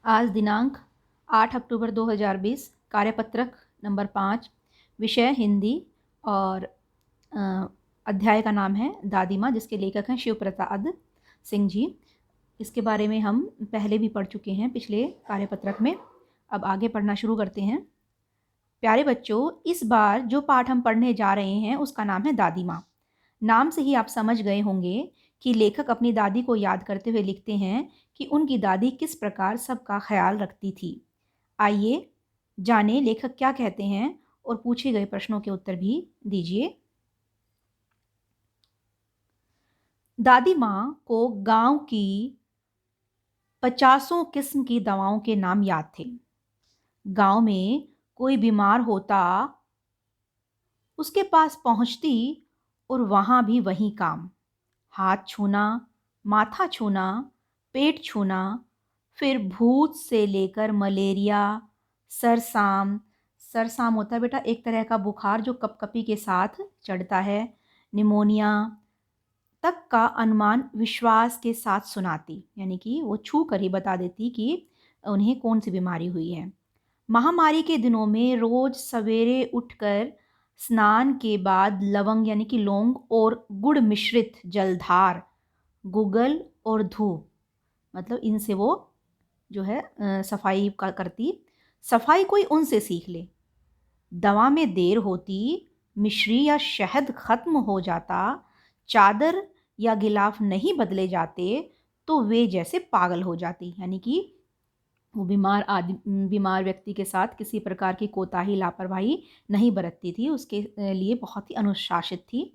आज दिनांक 8 अक्टूबर 2020, कार्यपत्रक नंबर 5, विषय हिंदी और अध्याय का नाम है दादी माँ, जिसके लेखक हैं शिव प्रसाद सिंह जी। इसके बारे में हम पहले भी पढ़ चुके हैं पिछले कार्यपत्रक में। अब आगे पढ़ना शुरू करते हैं। प्यारे बच्चों, इस बार जो पाठ हम पढ़ने जा रहे हैं उसका नाम है दादी माँ। नाम से ही आप समझ गए होंगे कि लेखक अपनी दादी को याद करते हुए लिखते हैं कि उनकी दादी किस प्रकार सबका ख्याल रखती थी। आइए जाने लेखक क्या कहते हैं और पूछे गए प्रश्नों के उत्तर भी दीजिए। दादी माँ को गांव की 50 किस्म की दवाओं के नाम याद थे। गांव में कोई बीमार होता, उसके पास पहुंचती और वहां भी वही काम, हाथ छूना, माथा छूना, पेट छूना, फिर भूत से लेकर मलेरिया, सरसाम। सरसाम होता है बेटा एक तरह का बुखार जो कपकपी के साथ चढ़ता है, निमोनिया तक का अनुमान विश्वास के साथ सुनाती, यानी कि वो छू कर ही बता देती कि उन्हें कौन सी बीमारी हुई है। महामारी के दिनों में रोज सवेरे उठकर स्नान के बाद लवंग यानी कि लौंग और गुड़ मिश्रित जलधार, गुगल और धूप, मतलब इनसे वो जो है सफाई करती। सफाई कोई उनसे सीख ले। दवा में देर होती, मिश्री या शहद खत्म हो जाता, चादर या गिलाफ नहीं बदले जाते तो वे जैसे पागल हो जाती, यानी कि वो बीमार व्यक्ति के साथ किसी प्रकार की कोताही लापरवाही नहीं बरतती थी, उसके लिए बहुत ही अनुशासित थी।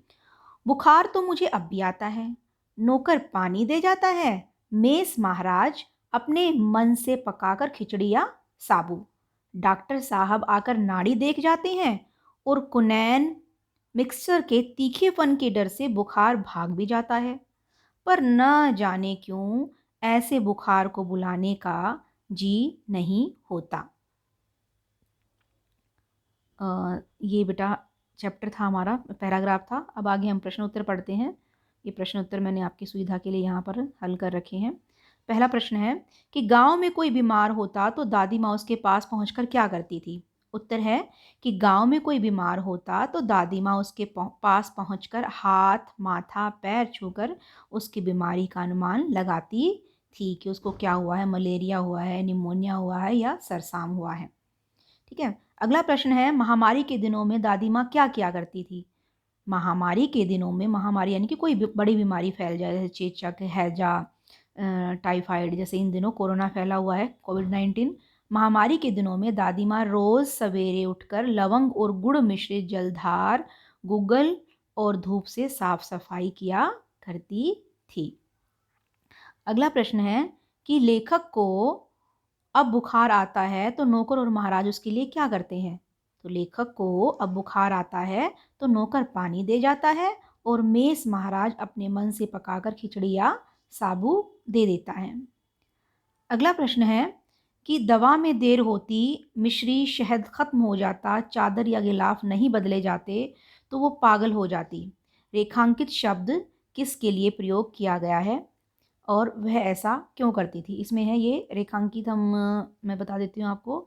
बुखार तो मुझे अब भी आता है, नौकर पानी दे जाता है, मेस महाराज अपने मन से पकाकर खिचड़ी या साबू, डॉक्टर साहब आकर नाड़ी देख जाते हैं और कुनैन मिक्सचर के तीखेपन के डर से बुखार भाग भी जाता है। पर न जाने क्यों ऐसे बुखार को बुलाने का जी नहीं होता। ये बेटा चैप्टर था हमारा, पैराग्राफ था। अब आगे हम प्रश्न उत्तर पढ़ते हैं। ये प्रश्न उत्तर मैंने आपकी सुविधा के लिए यहाँ पर हल कर रखे हैं। पहला प्रश्न है कि गांव में कोई बीमार होता तो दादी माँ उसके पास पहुंचकर क्या करती थी। उत्तर है कि गांव में कोई बीमार होता तो दादी माँ उसके पास पहुंचकर हाथ, माथा, पैर छूकर उसकी बीमारी का अनुमान लगाती थी कि उसको क्या हुआ है, मलेरिया हुआ है, निमोनिया हुआ है या सरसाम हुआ है। ठीक है। अगला प्रश्न है, महामारी के दिनों में दादी माँ क्या किया करती थी। महामारी के दिनों में, महामारी यानी कि कोई बड़ी बीमारी फैल जाए, जैसे चेचक, हैजा, टाइफाइड, जैसे इन दिनों कोरोना फैला हुआ है, कोविड-19। महामारी के दिनों में दादी माँ रोज सवेरे उठकर लवंग और गुड़ मिश्रित जलधार, गुगल और धूप से साफ सफाई किया करती थी। अगला प्रश्न है कि लेखक को अब बुखार आता है तो नौकर और महाराज उसके लिए क्या करते हैं। तो लेखक को अब बुखार आता है तो नौकर पानी दे जाता है और मेस महाराज अपने मन से पकाकर खिचड़ी या साबू दे देता है। अगला प्रश्न है कि दवा में देर होती, मिश्री शहद खत्म हो जाता, चादर या गिलाफ नहीं बदले जाते तो वो पागल हो जाती। रेखांकित शब्द किसके लिए प्रयोग किया गया है और वह ऐसा क्यों करती थी। इसमें है ये रेखांकित, मैं बता देती हूँ आपको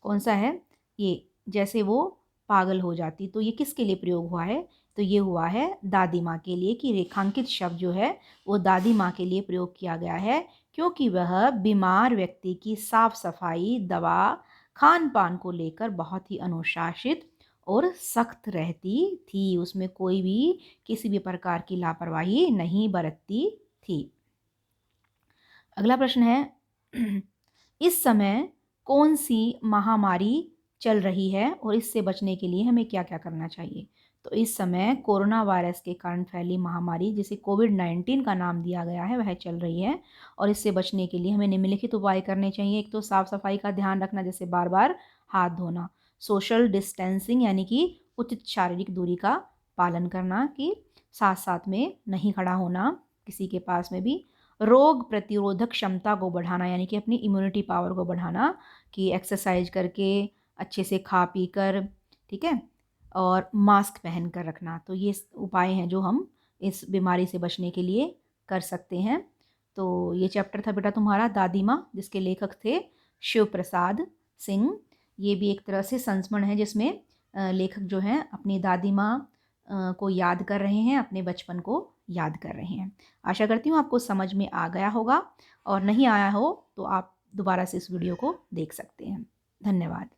कौन सा है ये। जैसे वो पागल हो जाती, तो ये किसके लिए प्रयोग हुआ है, तो ये हुआ है दादी माँ के लिए, कि रेखांकित शब्द जो है वो दादी माँ के लिए प्रयोग किया गया है, क्योंकि वह बीमार व्यक्ति की साफ सफाई, दवा, खान पान को लेकर बहुत ही अनुशासित और सख्त रहती थी। उसमें कोई भी किसी भी प्रकार की लापरवाही नहीं बरतती थी। अगला प्रश्न है इस समय कौन सी महामारी चल रही है और इससे बचने के लिए हमें क्या क्या करना चाहिए। तो इस समय कोरोना वायरस के कारण फैली महामारी, जिसे कोविड-19 का नाम दिया गया है, वह चल रही है और इससे बचने के लिए हमें निम्नलिखित उपाय करने चाहिए। एक तो साफ सफाई का ध्यान रखना, जैसे बार बार हाथ धोना, सोशल डिस्टेंसिंग यानी कि उचित शारीरिक दूरी का पालन करना, कि साथ साथ में नहीं खड़ा होना किसी के पास में भी, रोग प्रतिरोधक क्षमता को बढ़ाना यानी कि अपनी इम्यूनिटी पावर को बढ़ाना, कि एक्सरसाइज करके, अच्छे से खा पी कर, ठीक है, और मास्क पहन कर रखना। तो ये उपाय हैं जो हम इस बीमारी से बचने के लिए कर सकते हैं। तो ये चैप्टर था बेटा तुम्हारा दादी माँ, जिसके लेखक थे शिव प्रसाद सिंह। ये भी एक तरह से संस्मरण है जिसमें लेखक जो हैं अपनी दादी माँ को याद कर रहे हैं, अपने बचपन को याद कर रहे हैं। आशा करती हूँ आपको समझ में आ गया होगा, और नहीं आया हो तो आप दोबारा से इस वीडियो को देख सकते हैं। धन्यवाद।